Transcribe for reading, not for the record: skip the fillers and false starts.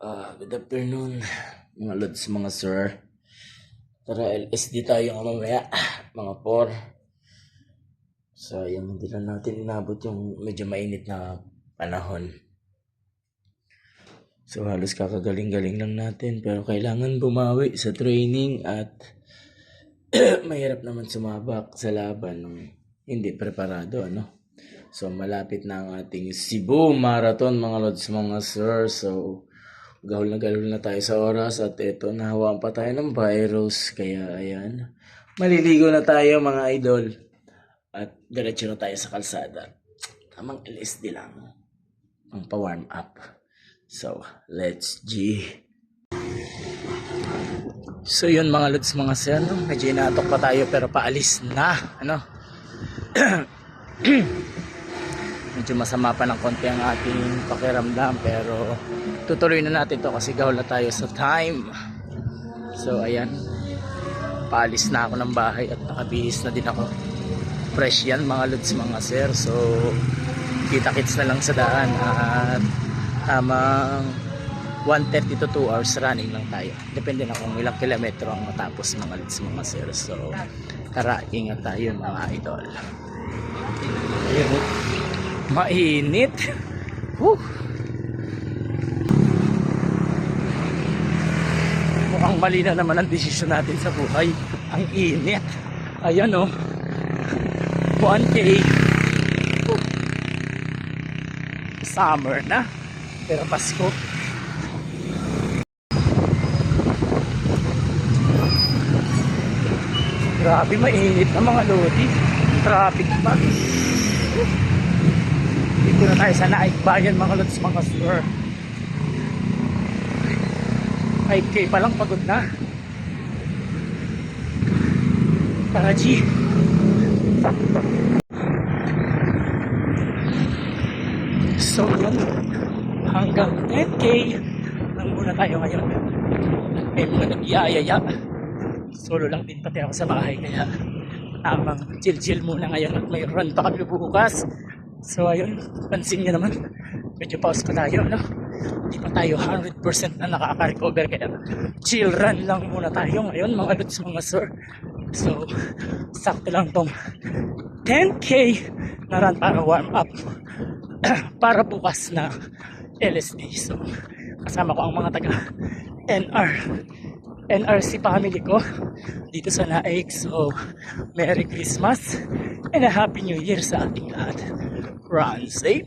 Good afternoon, mga lods, mga sir. Tara, LSD tayo mamaya, mga 4. So, yung hindi na natin inabot yung medyo mainit na panahon. So, halos kakagaling-galing lang natin, pero kailangan bumawi sa training at mahirap naman sumabak sa laban ng hindi preparado, ano? So, malapit na ang ating Cebu Marathon, mga lods, mga sir. So, gahol na tayo sa oras at eto, nahawaan pa tayo ng virus. Kaya, ayan, maliligo na tayo, mga idol. At diretso na tayo sa kalsada. Tamang LSD lang ang pa-warm up. So, let's G. So, yun mga lods, mga sir, no? Medyo inatok pa tayo pero paalis na, ano? Medyo masama pa ng konti ang ating pakiramdam, pero tutuloy na natin to kasi gahol na tayo sa time. So ayan, paalis na ako ng bahay at nakabihis na din ako. Fresh yan mga lods, mga sir. So kita-kits na lang sa daan at tamang 1:30 to 2 hours running lang tayo. Depende na kung ilang kilometro ang matapos, mga lods, mga sir. So tara, ingat tayo mga idol. Ayun, mainit. Mukhang mali na naman ang desisyon natin sa buhay. Ang init. Ayan o. 1K. Summer na. Pero Pasko. Grabe, mainit na mga lodi. Traffic pa. Dito na tayo sa Naikbayan, mga lods, mga sir. 5K pa lang, pagod na. Tara G. So yun, hanggang 10K lang muna tayo ngayon. May mga nag-iayaya. Solo lang din pati ako sa bahay, kaya tamang chill muna ngayon at may run pa kami bukas. So ayun, pansin nyo naman, medyo pause pa tayo, no? Hindi pa tayo 100% na nakaka-recover, kaya chill run lang muna tayo ngayon, mga lods, mga sir. So sakto lang tong 10K na run para warm up para bukas na LSD. So kasama ko ang mga taga NRC family ko dito sa Naik. So Merry Christmas and a Happy New Year sa ating lahat. Run safe.